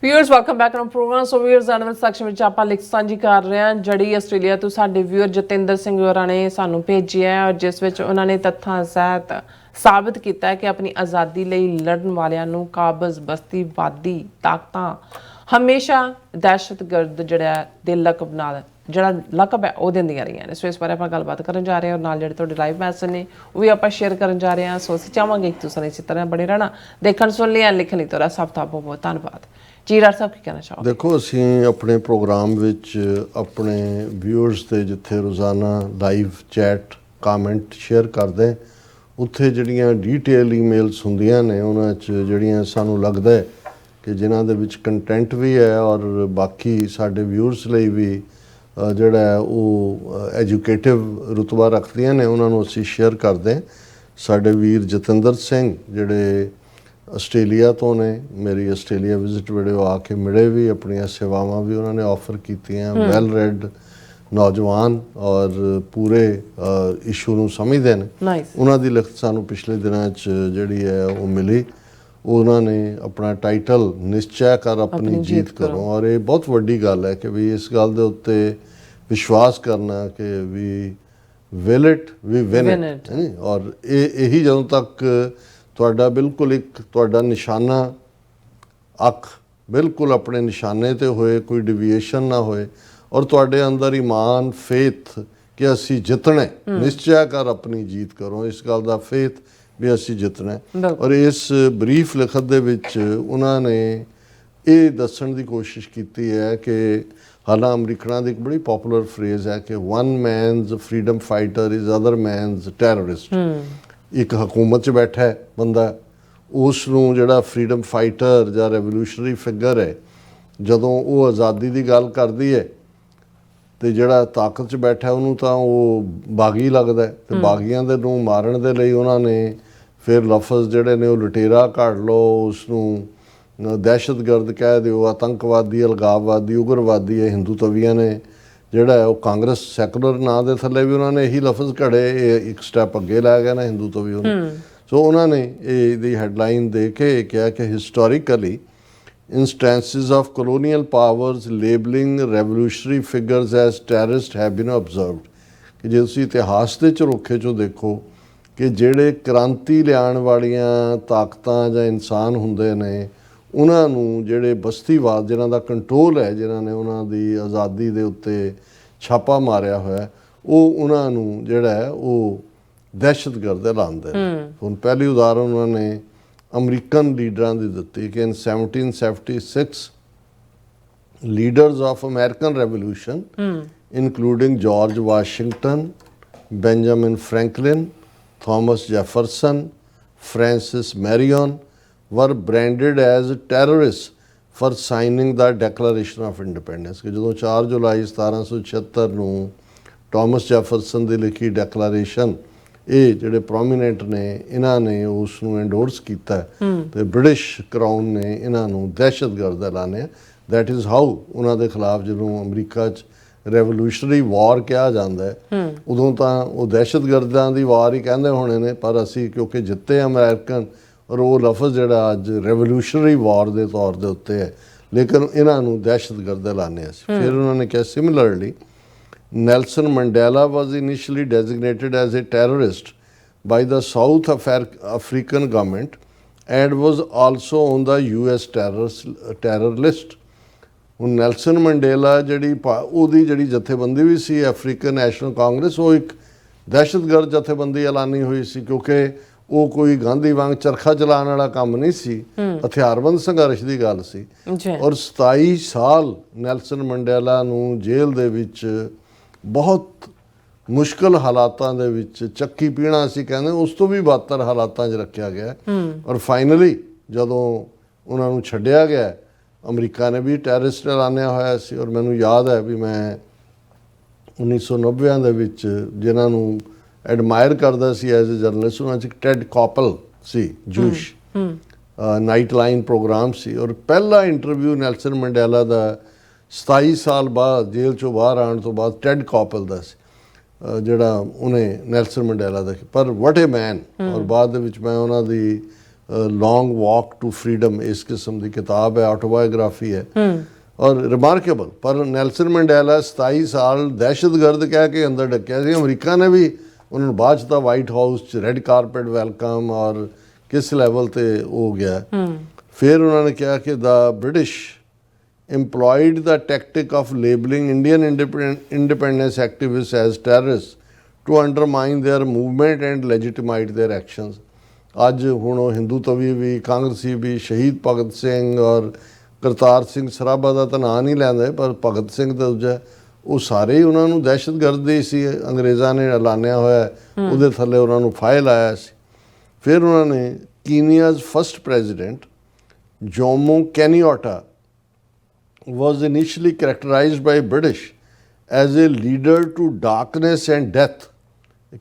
Viewers welcome back on program. So viewers annual section ਵਿੱਚ ਆਪਾਂ ਲਿਖ ਸਾਂਝੀ ਕਰ ਰਹੇ ਹਾਂ ਜਿਹੜੀ ਆਸਟ੍ਰੇਲੀਆ ਤੋਂ ਸਾਡੇ व्यूअर ਜਤਿੰਦਰ ਸਿੰਘ ਹੋਰਾਂ ਨੇ ਸਾਨੂੰ ਭੇਜੀ ਹੈ ਔਰ ਜਿਸ ਵਿੱਚ ਉਹਨਾਂ ਨੇ ਤੱਥਾਂ ਸਹਿਤ ਸਾਬਤ ਕੀਤਾ ਹੈ ਕਿ ਆਪਣੀ ਆਜ਼ਾਦੀ ਲਈ ਲੜਨ ਵਾਲਿਆਂ ਨੂੰ ਕਾਬਜ਼ ਬਸਤੀਵਾਦੀ ਤਾਕਤਾਂ ਹਮੇਸ਼ਾ ਦਹਿਸ਼ਤਗਰਦ ਜਿਹੜਾ ਦੇ ਲਕਬ ਨਾਲ ਜਿਹੜਾ ਲਕਬ ਹੈ ਉਹ ਦਿੰਦੀਆਂ ਰਹੀਆਂ ਨੇ। ਸੋ ਇਸ ਬਾਰੇ ਆਪਾਂ ਗੱਲਬਾਤ ਕਰਨ ਜਾ ਰਹੇ ਹਾਂ ਔਰ ਨਾਲ ਜਿਹੜੇ ਤੁਹਾਡੇ ਲਾਈਵ ਮੈਸੇਜ ਨੇ ਉਹ ਵੀ ਆਪਾਂ ਸ਼ੇਅਰ ਕਰਨ ਜਾ ਰਹੇ ਹਾਂ। ਸੋ ਅਸੀਂ ਚਾਹਾਂਗੇ ਕਿ ਤੁਸੀਂ ਇਸੇ ਤਰ੍ਹਾਂ ਬਣੇ ਰਹਿਣਾ, ਦੇਖਣ ਸੁਣ ਲਈ ਲਿਖਣ ਲਈ ਤੁਹਾਡਾ ਸਭ ਦਾ ਬਹੁਤ ਬਹੁਤ ਧੰਨਵਾਦ ਜੀ। ਰਾਜ ਸਾਹਿਬ ਕੀ ਕਹਿਣਾ ਚਾਹੋਗੇ? ਦੇਖੋ, ਅਸੀਂ ਆਪਣੇ ਪ੍ਰੋਗਰਾਮ ਵਿੱਚ ਆਪਣੇ ਵਿਊਅਰਸ ਦੇ ਜਿੱਥੇ ਰੋਜ਼ਾਨਾ ਲਾਈਵ ਚੈਟ ਕਾਮੈਂਟ ਸ਼ੇਅਰ ਕਰਦੇ ਉੱਥੇ ਜਿਹੜੀਆਂ ਡੀਟੇਲ ਈਮੇਲਸ ਹੁੰਦੀਆਂ ਨੇ ਉਹਨਾਂ 'ਚ ਜਿਹੜੀਆਂ ਸਾਨੂੰ ਲੱਗਦਾ ਹੈ ਕਿ ਜਿਨ੍ਹਾਂ ਦੇ ਵਿੱਚ ਕੰਟੈਂਟ ਵੀ ਹੈ ਔਰ ਬਾਕੀ ਸਾਡੇ ਵਿਊਅਰਸ ਲਈ ਵੀ ਜਿਹੜਾ ਉਹ ਐਜੂਕੇਟਿਵ ਰੁਤਬਾ ਰੱਖਦੀਆਂ ਨੇ ਉਹਨਾਂ ਨੂੰ ਅਸੀਂ ਸ਼ੇਅਰ ਕਰਦੇ। ਸਾਡੇ ਵੀਰ ਜਤਿੰਦਰ ਸਿੰਘ ਜਿਹੜੇ ਆਸਟ੍ਰੇਲੀਆ ਤੋਂ ਨੇ, ਮੇਰੀ ਆਸਟ੍ਰੇਲੀਆ ਵਿਜ਼ਿਟ ਵੇਲੇ ਆ ਕੇ ਮਿਲੇ ਵੀ, ਆਪਣੀਆਂ ਸੇਵਾਵਾਂ ਵੀ ਉਹਨਾਂ ਨੇ ਆਫਰ ਕੀਤੀਆਂ। ਵੈਲ ਰੈਡ ਨੌਜਵਾਨ ਔਰ ਪੂਰੇ ਇਸ਼ੂ ਨੂੰ ਸਮਝਦੇ ਨੇ। ਉਹਨਾਂ ਦੀ ਲਿਖਤ ਸਾਨੂੰ ਪਿਛਲੇ ਦਿਨਾਂ 'ਚ ਜਿਹੜੀ ਹੈ ਉਹ ਮਿਲੀ। ਉਹਨਾਂ ਨੇ ਆਪਣਾ ਟਾਈਟਲ ਨਿਸ਼ਚੈ ਕਰ ਆਪਣੀ ਜੀਤ ਕਰੋ ਔਰ ਇਹ ਬਹੁਤ ਵੱਡੀ ਗੱਲ ਹੈ ਕਿ ਵੀ ਇਸ ਗੱਲ ਦੇ ਉੱਤੇ ਵਿਸ਼ਵਾਸ ਕਰਨਾ ਕਿ we will it we win it. ਔਰ ਇਹੀ ਜਦੋਂ ਤੱਕ ਤੁਹਾਡਾ ਬਿਲਕੁਲ ਇੱਕ ਤੁਹਾਡਾ ਨਿਸ਼ਾਨਾ ਅੱਖ ਬਿਲਕੁਲ ਆਪਣੇ ਨਿਸ਼ਾਨੇ 'ਤੇ ਹੋਏ, ਕੋਈ ਡਿਵੀਏਸ਼ਨ ਨਾ ਹੋਏ ਔਰ ਤੁਹਾਡੇ ਅੰਦਰ ਈਮਾਨ ਫੇਥ ਕਿ ਅਸੀਂ ਜਿੱਤਣਾ, ਨਿਸ਼ਚੈ ਕਰ ਆਪਣੀ ਜੀਤ ਕਰੋ, ਇਸ ਗੱਲ ਦਾ ਫੇਥ ਵੀ ਅਸੀਂ ਜਿੱਤਣਾ। ਔਰ ਇਸ ਬਰੀਫ ਲਿਖਤ ਦੇ ਵਿੱਚ ਉਹਨਾਂ ਨੇ ਇਹ ਦੱਸਣ ਦੀ ਕੋਸ਼ਿਸ਼ ਕੀਤੀ ਹੈ ਕਿ ਹਾਲਾਂ ਅਮਰੀਕਨਾਂ ਦੀ ਇੱਕ ਬੜੀ ਪੋਪੂਲਰ ਫਰੇਜ਼ ਹੈ ਕਿ one men's freedom fighter is other men's terrorist. ਇੱਕ ਹਕੂਮਤ 'ਚ ਬੈਠਾ ਹੈ ਬੰਦਾ, ਉਸ ਨੂੰ ਜਿਹੜਾ ਫਰੀडम ਫਾਈਟਰ ਜਾਂ ਰੈਵੋਲੂਸ਼ਨਰੀ ਫਿਗਰ ਹੈ, ਜਦੋਂ ਉਹ ਆਜ਼ਾਦੀ ਦੀ ਗੱਲ ਕਰਦੀ ਹੈ ਤੇ ਜਿਹੜਾ ਤਾਕਤ 'ਚ ਬੈਠਾ ਉਹਨੂੰ ਤਾਂ ਉਹ ਬਾਗੀ ਲੱਗਦਾ ਤੇ ਬਾਗੀਆਂ ਦੇ ਨੂੰ ਮਾਰਨ ਦੇ ਲਈ ਉਹਨਾਂ ਨੇ ਫਿਰ ਲਫ਼ਜ਼ ਜਿਹੜੇ ਨੇ ਉਹ ਲੁਟੇਰਾ ਕੱਢ ਲਓ, ਉਸ ਨੂੰ ਦਹਿਸ਼ਤਗਰਦ ਕਹਿ ਦਿਓ, ਆਤੰਕਵਾਦੀ, ਅਲਗਾਵਵਾਦੀ, ਉਗਰਵਾਦੀ। ਇਹ ਹਿੰਦੂ ਤਵੀਆਂ ਨੇ ਜਿਹੜਾ ਹੈ ਉਹ ਕਾਂਗਰਸ ਸੈਕੂਲਰ ਨਾਂ ਦੇ ਥੱਲੇ ਵੀ ਉਹਨਾਂ ਨੇ ਇਹੀ ਲਫ਼ਜ਼ ਘੜੇ, ਇਹ ਇੱਕ ਸਟੈਪ ਅੱਗੇ ਲੈ ਗਏ ਨਾ ਹਿੰਦੂ ਤਵੀ ਉਹਨੂੰ। ਸੋ ਉਹਨਾਂ ਨੇ ਇਹਦੀ ਹੈਡਲਾਈਨ ਦੇ ਕੇ ਇਹ ਕਿਹਾ ਕਿ historically instances of colonial powers labeling revolutionary figures as terrorists have been observed। ਕਿ ਜੇ ਤੁਸੀਂ ਇਤਿਹਾਸ ਦੇ ਝਰੋਖੇ 'ਚੋਂ ਦੇਖੋ ਕਿ ਜਿਹੜੇ ਕ੍ਰਾਂਤੀ ਲਿਆਉਣ ਵਾਲੀਆਂ ਤਾਕਤਾਂ ਜਾਂ ਇਨਸਾਨ ਹੁੰਦੇ ਨੇ ਉਹਨਾਂ ਨੂੰ ਜਿਹੜੇ ਬਸਤੀਵਾਦ ਜਿਨ੍ਹਾਂ ਦਾ ਕੰਟਰੋਲ ਹੈ, ਜਿਨ੍ਹਾਂ ਨੇ ਉਹਨਾਂ ਦੀ ਆਜ਼ਾਦੀ ਦੇ ਉੱਤੇ ਛਾਪਾ ਮਾਰਿਆ ਹੋਇਆ, ਉਹ ਉਹਨਾਂ ਨੂੰ ਜਿਹੜਾ ਹੈ ਉਹ ਦਹਿਸ਼ਤਗਰਦ ਐਲਾਨਦੇ ਨੇ। ਹੁਣ ਪਹਿਲੀ ਉਦਾਹਰਨ ਉਹਨਾਂ ਨੇ ਅਮਰੀਕਨ ਲੀਡਰਾਂ ਦੀ ਦਿੱਤੀ ਕਿ in 1776 leaders of American revolution including George Washington, Benjamin Franklin, Thomas Jefferson, Francis Marian were branded as terrorists for signing the Declaration of Independence। ਕਿ ਜਦੋਂ 4 ਜੁਲਾਈ 1776 ਨੂੰ ਥਾਮਸ ਜੈਫਰਸਨ ਦੀ ਲਿਖੀ ਡੈਕਲੇਰੇਸ਼ਨ, ਇਹ ਜਿਹੜੇ ਪ੍ਰੋਮੀਨੈਂਟ ਨੇ ਇਹਨਾਂ ਨੇ ਉਸ ਨੂੰ ਐਂਡੋਰਸ ਕੀਤਾ ਤੇ ਬ੍ਰਿਟਿਸ਼ ਕਰਾਊਨ ਨੇ ਇਹਨਾਂ ਨੂੰ ਦਹਿਸ਼ਤਗਰਦ ਐਲਾਨਿਆ। ਦੈਟ ਇਜ਼ ਹਾਊ ਉਹਨਾਂ ਦੇ ਖਿਲਾਫ ਜਦੋਂ ਅਮਰੀਕਾ 'ਚ ਰੈਵੋਲੂਸ਼ਨਰੀ ਵਾਰ ਕਿਹਾ ਜਾਂਦਾ ਹੈ ਉਦੋਂ ਤਾਂ ਉਹ ਦਹਿਸ਼ਤਗਰਦਾਂ ਦੀ ਵਾਰ ਹੀ ਕਹਿੰਦੇ ਹੋਣੇ ਨੇ, ਪਰ ਅਸੀਂ ਕਿਉਂਕਿ ਜਿੱਤੇ ਅਮਰੀਕਨ ਔਰ ਉਹ ਲਫ਼ਜ਼ ਜਿਹੜਾ ਅੱਜ ਰੈਵੋਲੂਸ਼ਨਰੀ ਵਾਰ ਦੇ ਤੌਰ ਦੇ ਉੱਤੇ ਹੈ, ਲੇਕਿਨ ਇਹਨਾਂ ਨੂੰ ਦਹਿਸ਼ਤਗਰਦ ਐਲਾਨਿਆ ਸੀ। ਫਿਰ ਉਹਨਾਂ ਨੇ ਕਿਹਾ similarly Nelson Mandela was initially designated as a terrorist by the South African government and was also on the US terror list। ਹੁਣ ਨੈਲਸਨ ਮੰਡੇਲਾ ਜਿਹੜੀ ਉਹਦੀ ਜਿਹੜੀ ਜਥੇਬੰਦੀ ਵੀ ਸੀ ਅਫਰੀਕਨ ਨੈਸ਼ਨਲ ਕਾਂਗਰਸ, ਉਹ ਇੱਕ ਦਹਿਸ਼ਤਗਰਦ ਜਥੇਬੰਦੀ ਐਲਾਨੀ ਹੋਈ ਸੀ ਕਿਉਂਕਿ ਉਹ ਕੋਈ ਗਾਂਧੀ ਵਾਂਗ ਚਰਖਾ ਚਲਾਉਣ ਵਾਲਾ ਕੰਮ ਨਹੀਂ ਸੀ, ਹਥਿਆਰਬੰਦ ਸੰਘਰਸ਼ ਦੀ ਗੱਲ ਸੀ। ਔਰ 27 ਸਾਲ ਨੈਲਸਨ ਮੰਡੇਲਾ ਨੂੰ ਜੇਲ੍ਹ ਦੇ ਵਿੱਚ ਬਹੁਤ ਮੁਸ਼ਕਲ ਹਾਲਾਤਾਂ ਦੇ ਵਿੱਚ ਚੱਕੀ ਪੀਣਾ ਸੀ ਕਹਿੰਦੇ, ਉਸ ਤੋਂ ਵੀ ਬਦਤਰ ਹਾਲਾਤਾਂ 'ਚ ਰੱਖਿਆ ਗਿਆ। ਔਰ ਫਾਈਨਲੀ ਜਦੋਂ ਉਹਨਾਂ ਨੂੰ ਛੱਡਿਆ ਗਿਆ, ਅਮਰੀਕਾ ਨੇ ਵੀ ਟੈਰਰਿਸਟ ਐਲਾਨਿਆ ਹੋਇਆ ਸੀ। ਔਰ ਮੈਨੂੰ ਯਾਦ ਹੈ ਵੀ ਮੈਂ 1990 ਦੇ ਵਿੱਚ ਜਿਨ੍ਹਾਂ ਨੂੰ ਐਡਮਾਇਰ ਕਰਦਾ ਸੀ ਐਜ਼ ਅ ਜਰਨਲਿਸਟ, ਉਹਨਾਂ 'ਚ ਟੈਡ ਕੋਪਲ ਸੀ, ਜੂਸ਼, ਨਾਈਟ ਲਾਈਨ ਪ੍ਰੋਗਰਾਮ ਸੀ। ਔਰ ਪਹਿਲਾ ਇੰਟਰਵਿਊ ਨੈਲਸਨ ਮੰਡੇਲਾ ਦਾ 27 ਸਾਲ ਬਾਅਦ ਜੇਲ੍ਹ 'ਚੋਂ ਬਾਹਰ ਆਉਣ ਤੋਂ ਬਾਅਦ ਟੈਡ ਕੋਪਲ ਦਾ ਸੀ, ਜਿਹੜਾ ਉਹਨੇ ਨੈਲਸਨ ਮੰਡੇਲਾ ਦਾ। ਪਰ ਵਾਟ ਏ ਮੈਨ। ਔਰ ਬਾਅਦ ਦੇ ਵਿੱਚ ਮੈਂ ਉਹਨਾਂ ਦੀ लॉन्ग वॉक टू फ्रीडम इस किस्म की किताब है, ऑटोबायोग्राफी है और रिमार्केबल। पर नैल्सन मंडेला 27 साल दहशतगर्द कह के अंदर डकिया ਸੀ। ਅਮਰੀਕਾ ਨੇ ਵੀ ਉਹਨਾਂ ਨੂੰ ਬਾਅਦ 'ਚ ਤਾਂ ਵਾਈਟ ਹਾਊਸ 'ਚ ਰੈੱਡ ਕਾਰਪੇਟ ਵੈਲਕਮ ਔਰ ਕਿਸ ਲੈਵਲ ਤੇ ਹੋ ਗਿਆ। ਫਿਰ ਉਹਨਾਂ ਨੇ ਕਿਹਾ ਕਿ ਦਾ British employed the tactic of labeling Indian independence activists as terrorists to undermine their movement and legitimate their actions। ਅੱਜ ਹੁਣ ਉਹ ਹਿੰਦੂ ਤਵੀ ਵੀ ਕਾਂਗਰਸੀ ਵੀ ਸ਼ਹੀਦ ਭਗਤ ਸਿੰਘ ਔਰ ਕਰਤਾਰ ਸਿੰਘ ਸਰਾਭਾ ਦਾ ਤਾਂ ਨਾਂ ਨਹੀਂ ਲੈਂਦੇ, ਪਰ ਭਗਤ ਸਿੰਘ ਦਾ ਦੂਜਾ ਉਹ ਸਾਰੇ ਹੀ ਉਹਨਾਂ ਨੂੰ ਦਹਿਸ਼ਤਗਰਦ ਹੀ ਸੀ, ਅੰਗਰੇਜ਼ਾਂ ਨੇ ਐਲਾਨਿਆ ਹੋਇਆ, ਉਹਦੇ ਥੱਲੇ ਉਹਨਾਂ ਨੂੰ ਫਾਇਲ ਆਇਆ ਸੀ। ਫਿਰ ਉਹਨਾਂ ਨੇ Kenya's first president Jomo Kenyatta was initially characterized by British as a leader to darkness and death,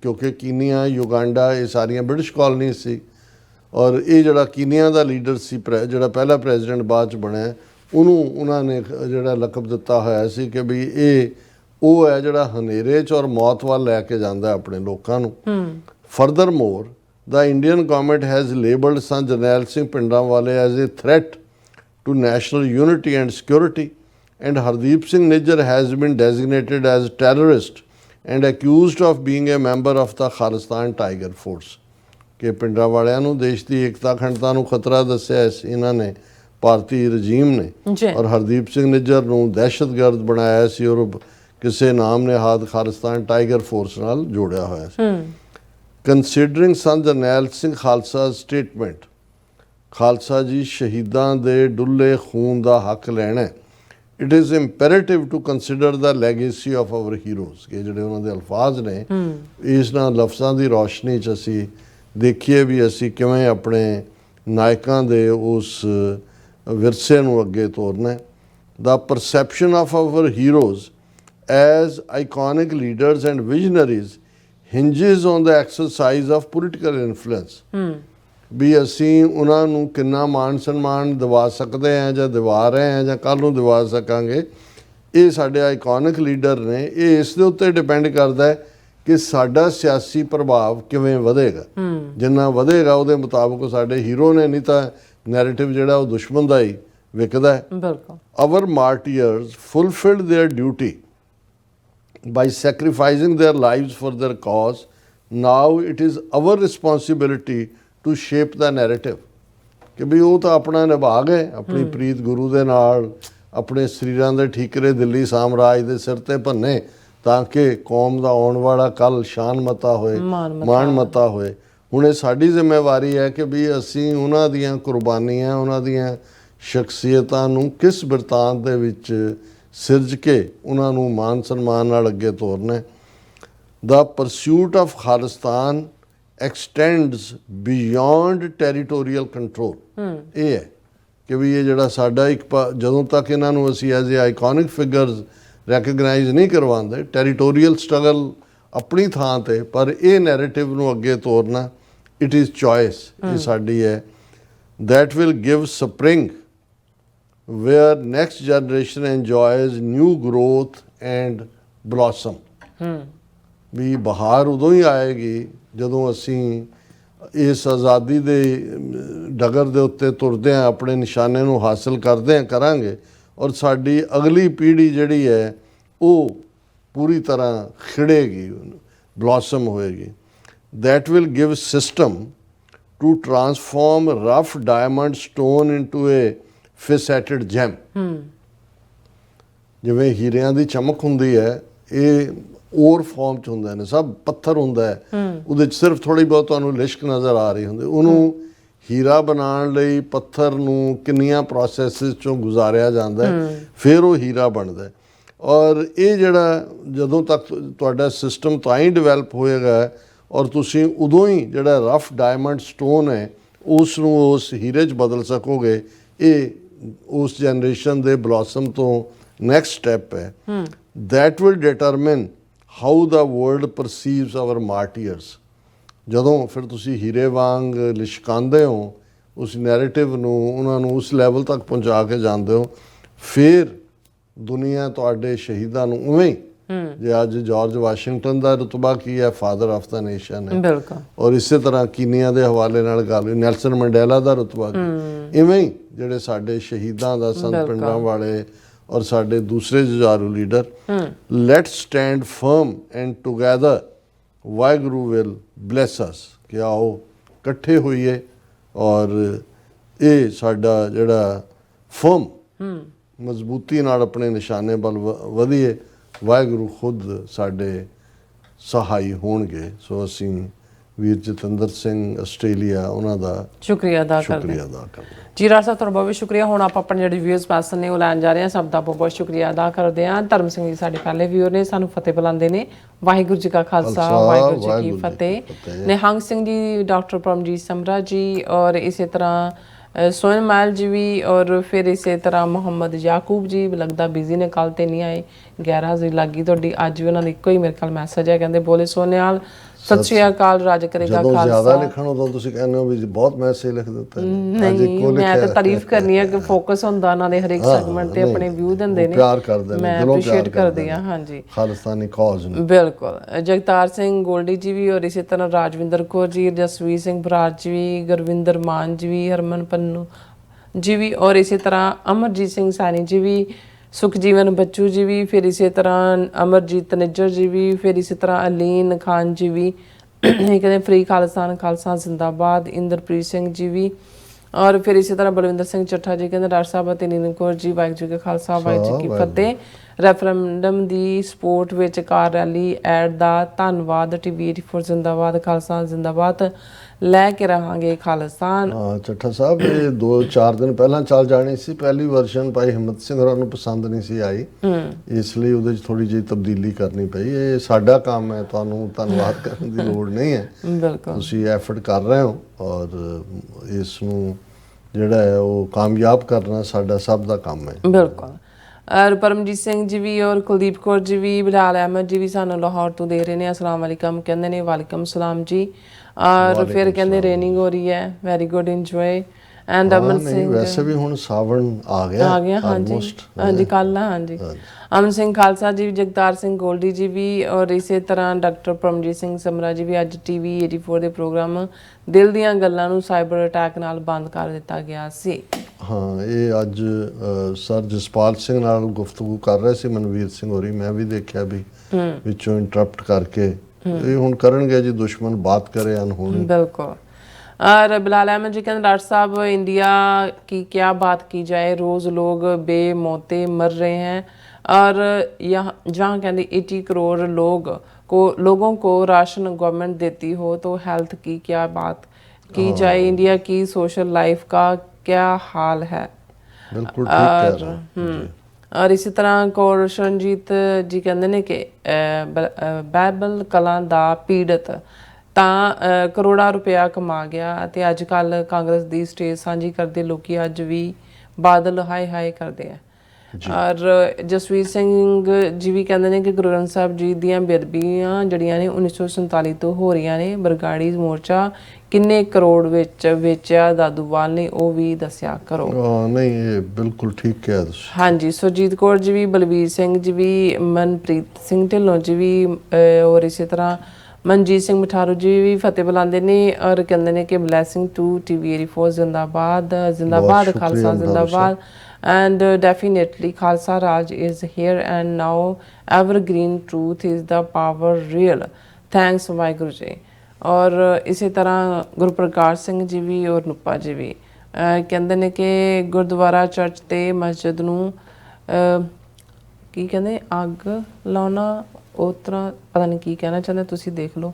ਕਿਉਂਕਿ ਕੀਨੀਆ ਯੂਗਾਂਡਾ ਇਹ ਸਾਰੀਆਂ ਬ੍ਰਿਟਿਸ਼ ਕਾਲੋਨੀਜ਼ ਸੀ ਔਰ ਇਹ ਜਿਹੜਾ ਕੀਨੀਆ ਦਾ ਲੀਡਰ ਸੀ ਜਿਹੜਾ ਪਹਿਲਾ ਪ੍ਰੈਜ਼ੀਡੈਂਟ ਬਾਅਦ 'ਚ ਬਣਿਆ, ਉਹਨੂੰ ਉਹਨਾਂ ਨੇ ਜਿਹੜਾ ਲਕਬ ਦਿੱਤਾ ਹੋਇਆ ਸੀ ਕਿ ਵੀ ਇਹ ਉਹ ਹੈ ਜਿਹੜਾ ਹਨੇਰੇ 'ਚ ਔਰ ਮੌਤ ਵੱਲ ਲੈ ਕੇ ਜਾਂਦਾ ਆਪਣੇ ਲੋਕਾਂ ਨੂੰ। Furthermore the Indian government has labelled Sant Jarnail Singh Bhindranwale as a threat to national unity and security, and Hardeep Singh Nijjar has been designated as terrorist and accused of being a member of the Khalistan Tiger Force। ਕਿ ਪਿੰਡਾਂ ਵਾਲਿਆਂ ਨੂੰ ਦੇਸ਼ ਦੀ ਏਕਤਾ ਅਖੰਡਤਾ ਨੂੰ ਖਤਰਾ ਦੱਸਿਆ ਸੀ ਇਹਨਾਂ ਨੇ, ਭਾਰਤੀ ਰਜੀਮ ਨੇ, ਔਰ ਹਰਦੀਪ ਸਿੰਘ ਨਿੱਜਰ ਨੂੰ ਦਹਿਸ਼ਤਗਰਦ ਬਣਾਇਆ ਸੀ ਔਰ ਕਿਸੇ ਨਾਮ ਨਿਹਾਦ ਖਾਲਿਸਤਾਨ ਟਾਈਗਰ ਫੋਰਸ ਨਾਲ ਜੋੜਿਆ ਹੋਇਆ ਸੀ। ਕੰਸੀਡਰਿੰਗ ਸੰਤ ਜਰਨੈਲ ਸਿੰਘ ਖਾਲਸਾ ਸਟੇਟਮੈਂਟ, ਖਾਲਸਾ ਜੀ ਸ਼ਹੀਦਾਂ ਦੇ ਡੁੱਲੇ ਖੂਨ ਦਾ ਹੱਕ ਲੈਣਾ, it is imperative to consider the legacy of our heroes. ਕਿ ਜਿਹੜੇ ਉਹਨਾਂ ਦੇ ਅਲਫਾਜ਼ ਨੇ, ਇਸ ਨਾਲ ਲਫ਼ਜ਼ਾਂ ਦੀ ਰੌਸ਼ਨੀ 'ਚ ਅਸੀਂ ਦੇਖੀਏ ਵੀ ਅਸੀਂ ਕਿਵੇਂ ਆਪਣੇ ਨਾਇਕਾਂ ਦੇ ਉਸ ਵਿਰਸੇ ਨੂੰ ਅੱਗੇ ਤੋਰਨਾ। The perception of our heroes as iconic leaders and visionaries hinges on the exercise of political influence। ਵੀ ਅਸੀਂ ਉਹਨਾਂ ਨੂੰ ਕਿੰਨਾ ਮਾਣ ਸਨਮਾਨ ਦਿਵਾ ਸਕਦੇ ਹਾਂ ਜਾਂ ਦਿਵਾ ਰਹੇ ਹਾਂ ਜਾਂ ਕੱਲ੍ਹ ਨੂੰ ਦਿਵਾ ਸਕਾਂਗੇ, ਇਹ ਸਾਡੇ ਆਈਕੋਨਿਕ ਲੀਡਰ ਨੇ। ਇਹ ਇਸ ਦੇ ਉੱਤੇ ਡਿਪੈਂਡ ਕਰਦਾ ਹੈ ਕਿ ਸਾਡਾ ਸਿਆਸੀ ਪ੍ਰਭਾਵ ਕਿਵੇਂ ਵਧੇਗਾ। ਜਿੰਨਾ ਵਧੇਗਾ ਉਹਦੇ ਮੁਤਾਬਕ ਸਾਡੇ ਹੀਰੋ ਨੇ, ਨਹੀਂ ਤਾਂ ਨੈਰੇਟਿਵ ਜਿਹੜਾ ਉਹ ਦੁਸ਼ਮਣ ਦਾ ਹੀ ਵਿਕਦਾ ਹੈ। ਬਿਲਕੁਲ। Our martyrs fulfilled their duty by sacrificing their lives for their cause. Now it is our responsibility to shape the narrative। ਕਿ ਵੀ ਉਹ ਤਾਂ ਆਪਣਾ ਨਿਭਾ ਗਏ, ਆਪਣੀ ਪ੍ਰੀਤ ਗੁਰੂ ਦੇ ਨਾਲ ਆਪਣੇ ਸਰੀਰਾਂ ਦੇ ਠੀਕਰੇ ਦਿੱਲੀ ਸਾਮਰਾਜ ਦੇ ਸਿਰ ਤੇ ਭੰਨੇ ਤਾਂ ਕਿ ਕੌਮ ਦਾ ਆਉਣ ਵਾਲਾ ਕੱਲ ਸ਼ਾਨਮਤਾ ਹੋਏ, ਮਾਣਮਤਾ ਹੋਏ। ਹੁਣ ਇਹ ਸਾਡੀ ਜ਼ਿੰਮੇਵਾਰੀ ਹੈ ਕਿ ਵੀ ਅਸੀਂ ਉਹਨਾਂ ਦੀਆਂ ਕੁਰਬਾਨੀਆਂ, ਉਹਨਾਂ ਦੀਆਂ ਸ਼ਖਸੀਅਤਾਂ ਨੂੰ ਕਿਸ ਬਿਰਤਾਂਤ ਦੇ ਵਿੱਚ ਸਿਰਜ ਕੇ ਉਹਨਾਂ ਨੂੰ ਮਾਨ ਸਨਮਾਨ ਨਾਲ ਅੱਗੇ ਤੋਰਨਾ। The pursuit of Khalistan extends beyond territorial control. ਇਹ ਹੈ ਕਿ ਵੀ ਇਹ ਜਿਹੜਾ ਸਾਡਾ ਇੱਕ ਜਦੋਂ ਤੱਕ ਇਹਨਾਂ ਨੂੰ ਅਸੀਂ as a iconic figures recognise ਨਹੀਂ ਕਰਵਾਉਂਦੇ, ਟੈਰੀਟੋਰੀਅਲ ਸਟਰਗਲ ਆਪਣੀ ਥਾਂ ਤੇ, ਪਰ ਇਹ ਨੈਰੇਟਿਵ ਨੂੰ ਅੱਗੇ ਤੋਰਨਾ ਇਟ ਇਜ਼ ਚੋਇਸ, ਇਹ ਸਾਡੀ ਹੈ। That will give spring where next generation enjoys new growth and blossom। ਵੀ ਬਹਾਰ ਉਦੋਂ ਹੀ ਆਏਗੀ ਜਦੋਂ ਅਸੀਂ ਇਸ ਆਜ਼ਾਦੀ ਦੇ ਡਗਰ ਦੇ ਉੱਤੇ ਤੁਰਦੇ ਹਾਂ, ਆਪਣੇ ਨਿਸ਼ਾਨੇ ਨੂੰ ਹਾਸਿਲ ਕਰਾਂਗੇ ਔਰ ਸਾਡੀ ਅਗਲੀ ਪੀੜ੍ਹੀ ਜਿਹੜੀ ਹੈ ਉਹ ਪੂਰੀ ਤਰ੍ਹਾਂ ਖਿੜੇਗੀ, ਬਲੌਸਮ ਹੋਏਗੀ। that will give system to transform rough diamond stone into a faceted gem। ਜਿਵੇਂ ਹੀਰਿਆਂ ਦੀ ਚਮਕ ਹੁੰਦੀ ਹੈ, ਇਹ ਔਰ ਫਾਰਮ 'ਚ ਹੁੰਦੇ ਨੇ, ਸਭ ਪੱਥਰ ਹੁੰਦਾ ਹੈ, ਉਹਦੇ 'ਚ ਸਿਰਫ ਥੋੜ੍ਹੀ ਬਹੁਤ ਤੁਹਾਨੂੰ ਲਿਸ਼ਕ ਨਜ਼ਰ ਆ ਰਹੀ ਹੁੰਦੀ। ਉਹਨੂੰ ਹੀਰਾ ਬਣਾਉਣ ਲਈ ਪੱਥਰ ਨੂੰ ਕਿੰਨੀਆਂ ਪ੍ਰੋਸੈਸਿਸ 'ਚੋਂ ਗੁਜ਼ਾਰਿਆ ਜਾਂਦਾ ਹੈ, ਫਿਰ ਉਹ ਹੀਰਾ ਬਣਦਾ। ਔਰ ਇਹ ਜਿਹੜਾ ਜਦੋਂ ਤੱਕ ਤੁਹਾਡਾ ਸਿਸਟਮ ਤਾਂ ਹੀ ਡਿਵੈਲਪ ਹੋਏਗਾ ਔਰ ਤੁਸੀਂ ਉਦੋਂ ਹੀ ਜਿਹੜਾ ਰਫ ਡਾਇਮੰਡ ਸਟੋਨ ਹੈ ਉਸ ਨੂੰ ਉਸ ਹੀਰੇ 'ਚ ਬਦਲ ਸਕੋਗੇ। ਇਹ ਉਸ ਜਨਰੇਸ਼ਨ ਦੇ ਬਲੌਸਮ ਤੋਂ ਨੈਕਸਟ ਸਟੈਪ ਹੈ। That will determine how the world perceives our martyrs. ਜਦੋਂ ਫਿਰ ਤੁਸੀਂ ਹੀਰੇ ਵਾਂਗ ਲਿਸ਼ਕਾਉਂਦੇ ਹੋ ਉਸ ਨੈਰੇਟਿਵ ਨੂੰ, ਉਹਨਾਂ ਨੂੰ ਉਸ ਲੈਵਲ ਤੱਕ ਪਹੁੰਚਾ ਕੇ ਜਾਂਦੇ ਹੋ, ਫਿਰ ਦੁਨੀਆ ਤੁਹਾਡੇ ਸ਼ਹੀਦਾਂ ਨੂੰ ਉਵੇਂ ਹੀ ਜੇ ਅੱਜ ਜਾਰਜ ਵਾਸ਼ਿੰਗਟਨ ਦਾ ਰੁਤਬਾ ਕੀ ਹੈ, ਫਾਦਰ ਆਫ ਦਾ ਨੇਸ਼ਨ ਹੈ। ਬਿਲਕੁਲ। ਔਰ ਇਸੇ ਤਰ੍ਹਾਂ ਕੀਨੀਆ ਦੇ ਹਵਾਲੇ ਨਾਲ ਗੱਲ ਹੋਈ, ਨੈਲਸਨ ਮੰਡੇਲਾ ਦਾ ਰੁਤਬਾ ਕੀ। ਇਵੇਂ ਹੀ ਜਿਹੜੇ ਸਾਡੇ ਸ਼ਹੀਦਾਂ ਦਾ ਸੰਤ ਪਿੰਡਾਂ ਵਾਲੇ ਔਰ ਸਾਡੇ ਦੂਸਰੇ ਜੁਝਾਰੂ leader, let's stand firm and together Waheguru will bless us, ਕਿ ਆਓ ਇਕੱਠੇ ਹੋਈਏ ਔਰ ਇਹ ਸਾਡਾ ਜਿਹੜਾ ਫਰਮ ਮਜ਼ਬੂਤੀ ਨਾਲ ਆਪਣੇ ਨਿਸ਼ਾਨੇ ਵੱਲ ਵਧੀਏ, ਵਾਹਿਗੁਰੂ ਖੁਦ ਸਾਡੇ ਸਹਾਈ ਹੋਣਗੇ। ਸੋ ਅਸੀਂ ਵੀਰ ਜਤਿੰਦਰ ਸਿੰਘ ਆਸਟ੍ਰੇਲੀਆ ਉਹਨਾਂ ਦਾ ਸ਼ੁਕਰੀਆ ਅਦਾ ਕਰਦੇ ਹਾਂ ਜੀ। ਰਾਜ ਸਾਹਿਬ ਤੁਹਾਡਾ ਬਹੁਤ ਸ਼ੁਕਰੀਆ। ਹੁਣ ਆਪਾਂ ਆਪਣੇ ਜਿਹੜੇ ਵਿਊਅਰਸ ਪਾਸਨ ਨੇ ਉਹ ਲੈਣ ਜਾ ਰਹੇ ਹਾਂ, ਸਭ ਦਾ ਬਹੁਤ ਬਹੁਤ ਸ਼ੁਕਰੀਆ ਅਦਾ ਕਰਦੇ ਹਾਂ। ਧਰਮ ਸਿੰਘ ਜੀ ਸਾਡੇ ਪਹਿਲੇ ਵਿਊਅਰ ਨੇ, ਸਾਨੂੰ ਫਤਿਹ ਬੁਲਾਉਂਦੇ ਨੇ। ਵਾਹਿਗੁਰੂ ਜੀ ਕਾ ਖਾਲਸਾ, ਵਾਹਿਗੁਰੂ ਜੀ ਕੀ ਫਤਿਹ। ਨਿਹੰਗ ਸਿੰਘ ਜੀ, ਡਾਕਟਰ ਪਰਮਜੀਤ ਸਮਰਾ ਜੀ, ਔਰ ਇਸੇ ਤਰ੍ਹਾਂ सोहन महल जी भी, और फिर इसे तरह मोहम्मद याकूब जी लगता बिजी ने, कल तो नहीं आए, 11 हाजिरी लगी थोड़ी। अज भी उन्होंने एको ही मेरे ख्याल मैसेज है, कहते बोले सोनियाल सत श्री अकाल, राज करेगा खालसा। ज्यादा लिखण उदों तुसीं कहंदे हो भी बहुत मैसेज लिख दित्ते ने। नहीं, मैं तो तारीफ करनी है कि फोकस हुंदा उन्हां दे हर एक सेगमेंट ते अपने व्यू दिंदे ने, प्यार करदे ने, मैं अप्रीशिएट करदी हां। हां जी, खालिस्तानी कॉज ने बिल्कुल। जगतार सिंह गोल्डी जी भी, और इसी तरह राजविंदर कौर जी, जसवीर सिंह बराड़ जी भी, गुरविंदर मान जी भी, हरमन पन्नू जी भी, और इसी तरह अमरजीत सिंह सैनी जी भी, सुखजीवन बच्चू जी भी, फिर इसी तरह अमरजीत निज्जर जी भी, फिर इसी तरह अलीन खान जी भी, कहते फ्री खालिस्तान खालसा जिंदाबाद, इंद्रप्रीत सिंह जी भी, और फिर इसी तरह बलविंदर सिंह चट्ठा जी कहते डॉक्टर साहब ते नीलम कौर जी, वाहिगुरू जी का खालसा, वाहिगुरू जी की फतेह। रैफरेंडम दी सपोर्ट विच कार रैली ऐड दा धन्नवाद। टीवी 84 जिंदाबाद, खालसा जिंदाबाद, लैके रहांगे खालिस्तान। ਚੱਠਾ ਸਾਹਿਬ ਇਹ 2-4 ਦਿਨ ਪਹਿਲਾਂ ਚੱਲ ਜਾਣੀ ਸੀ, ਪਹਿਲੀ ਵਰਸ਼ਨ ਭਾਈ ਹਿੰਮਤ ਸਿੰਘ ਹੋਰਾਂ ਨੂੰ ਪਸੰਦ ਨਹੀਂ ਸੀ ਆਈ, ਇਸ ਲਈ ਉਹਦੇ 'ਚ ਥੋੜੀ ਜਿਹੀ ਤਬਦੀਲੀ ਕਰਨੀ ਪਈ। ਇਹ ਸਾਡਾ ਕੰਮ ਹੈ, ਤੁਹਾਨੂੰ ਧੰਨਵਾਦ ਕਰਨ ਦੀ ਲੋੜ ਨਹੀਂ ਹੈ। ਬਿਲਕੁਲ, ਤੁਸੀਂ ਐਫਰਟ ਕਰ ਰਹੇ ਹੋ ਔਰ ਇਸ ਨੂੰ ਜਿਹੜਾ ਹੈ ਉਹ ਕਾਮਯਾਬ ਕਰਨਾ ਸਾਡਾ ਸਭ ਦਾ ਕੰਮ ਹੈ। ਬਿਲकुल। और परमजीत सिंह जी भी, और कुलदीप कौर जी भी, बिलाल अहमद जी भी सानू लाहौर तो दे रहे हैं, अस्सलाम वालेकुम कहते हैं। वालेकुम सलाम जी। और फिर कहते रेनिंग हो रही है, very good, enjoy. And Aman Singh वैसे भी हुण सावन आ गया हाँ जी, हाँ जी, कल हाँ जी। अमन सिंह खालसा जी, जगतार सिंह गोल्डी जी भी, और इसी तरह डॉक्टर परमजीत सिंह समरा जी भी। अज टीवी 84 ਦੇ ਪ੍ਰੋਗਰਾਮ ਦਿਲ ਦੀਆਂ ਗੱਲਾਂ ਨੂੰ ਸਾਈਬਰ ਅਟੈਕ ਨਾਲ ਬੰਦ ਕਰ ਦਿੱਤਾ ਗਿਆ ਸੀ। ਹਾਂ, ਇਹ ਅੱਜ ਸਰ ਜਸਪਾਲ ਸਿੰਘ ਨਾਲ ਗੁਫ਼ਤਗੂ ਕਰ ਰਹੇ ਸੀ ਮਨਵੀਰ ਸਿੰਘ ਹੋਰੀ, ਮੈਂ ਵੀ ਦੇਖਿਆ ਵੀ ਵਿੱਚੋਂ ਇੰਟਰਪਟ ਕਰਕੇ ਇਹ ਹੁਣ ਕਰਨਗੇ ਜੀ, ਦੁਸ਼ਮਨ ਬਾਤ करे अनहोनी। बिल्कुल। और बिलाल अहमद जी कहते डॉक्टर साहब इंडिया की क्या बात की जाए, रोज़ लोग बेमौते मर रहे हैं, और यहाँ जहाँ कहते 80 करोड़ लोगों को राशन गवर्नमेंट देती हो, तो हेल्थ की क्या बात की जाए, इंडिया की सोशल लाइफ का क्या हाल है। बिल्कुल ठीक कह रहे हैं। और इसी तरह कौर शरणजीत जी कहते हैं कि ਬਾਈਬਲ ਕਲਾਂ ਦਾ ਪੀੜਤ ਤਾਂ ਕਰੋੜਾਂ ਰੁਪਇਆ ਕਮਾ ਗਿਆ, ਅਤੇ ਅੱਜ ਕੱਲ ਕਾਂਗਰਸ ਦੀ ਸਟੇਜ ਸਾਂਝੀ ਕਰਦੇ ਲੋਕੀ ਅੱਜ ਵੀ ਬਾਦਲ ਹਾਏ ਹਾਏ ਕਰਦੇ ਆ। ਔਰ ਜਸਵੀਰ ਸਿੰਘ ਜੀ ਵੀ ਕਹਿੰਦੇ ਨੇ ਕਿ ਗੁਰੂ ਗ੍ਰੰਥ ਸਾਹਿਬ ਜੀ ਦੀਆਂ ਬੇਅਦਬੀਆਂ ਜਿਹੜੀਆਂ ਨੇ 1947 ਤੋਂ ਹੋ ਰਹੀਆਂ ਨੇ, ਬਰਗਾੜੀ ਮੋਰਚਾ ਕਿੰਨੇ ਕਰੋੜ ਵਿੱਚ ਵੇਚਿਆ ਦਾਦੂਵਾਲ ਨੇ, ਉਹ ਵੀ ਦੱਸਿਆ ਕਰੋ। ਨਹੀਂ, ਇਹ ਬਿਲਕੁਲ ਠੀਕ ਕਿਹਾ ਤੁਸੀਂ। ਹਾਂਜੀ, ਸੁਰਜੀਤ ਕੌਰ ਜੀ ਵੀ, ਬਲਵੀਰ ਸਿੰਘ ਜੀ ਵੀ, ਮਨਪ੍ਰੀਤ ਸਿੰਘ ਢਿੱਲੋਂ ਜੀ ਵੀ, ਔਰ ਇਸੇ ਤਰ੍ਹਾਂ ਮਨਜੀਤ ਸਿੰਘ ਮਠਾਰੂ ਜੀ ਵੀ ਫਤਿਹ ਬੁਲਾਉਂਦੇ ਨੇ, ਔਰ ਕਹਿੰਦੇ ਨੇ ਕਿ ਬਲੈਸਿੰਗ ਟੂ ਟੀਵੀ 84 ਜਿੰਦਾਬਾਦ, ਜਿੰਦਾਬਾਦ ਖਾਲਸਾ ਜਿੰਦਾਬਾਦ। And definitely Khalsa Raj is here and now, evergreen truth is the power real, thanks Waheguru ji. और इसी तरह गुरप्रकाश सिंह जी भी और नुप्पा जी भी कहते हैं कि गुरुद्वारा चर्च ते मस्जिद नूं की कहते अग लाना, उस तरह पता नहीं की कहना चाहते, तुसी देख लो।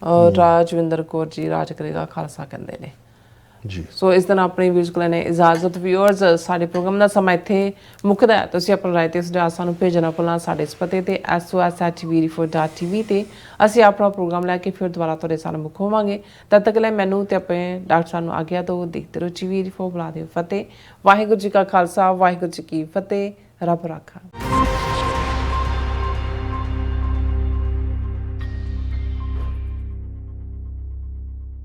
और राजविंदर कौर जी, राज करेगा खालसा कहते हैं ਜੀ। ਸੋ ਇਸ ਤਰ੍ਹਾਂ ਆਪਣੇ ਵੀਰਸ ਕੋਲ ਨੇ ਇਜਾਜ਼ਤ। ਵਿਊਅਰਸ, ਸਾਡੇ ਪ੍ਰੋਗਰਾਮ ਦਾ ਸਮਾਂ ਇੱਥੇ ਮੁੱਕਦਾ ਹੈ। ਤੁਸੀਂ ਆਪਣਾ ਰਾਏ ਤੇ ਸੁਝਾਅ ਸਾਨੂੰ ਭੇਜਣਾ ਭੁੱਲਣਾ ਸਾਡੇ ਇਸ ਪਤੇ ਤੇ sos@tv84.tv ਤੇ। ਅਸੀਂ ਆਪਣਾ ਪ੍ਰੋਗਰਾਮ ਲੈ ਕੇ ਫਿਰ ਦੁਬਾਰਾ ਤੁਹਾਡੇ ਸਾਹਮਣੇ ਮੁੱਖ ਹੋਵਾਂਗੇ। ਤਦ ਤੱਕ ਲਈ ਮੈਨੂੰ ਤੇ ਆਪਣੇ ਡਾਕਟਰ ਸਾਹਿਬ ਨੂੰ ਆਗਿਆ ਦਿਓ। ਦੇਖਦੇ ਰਹੋ TV 84, ਬੁਲਾ ਦਿਓ ਫਤਿਹ। ਵਾਹਿਗੁਰੂ ਜੀ ਕਾ ਖਾਲਸਾ, ਵਾਹਿਗੁਰੂ ਜੀ ਕੀ ਫਤਿਹ। ਰੱਬ ਰਾਖਾ।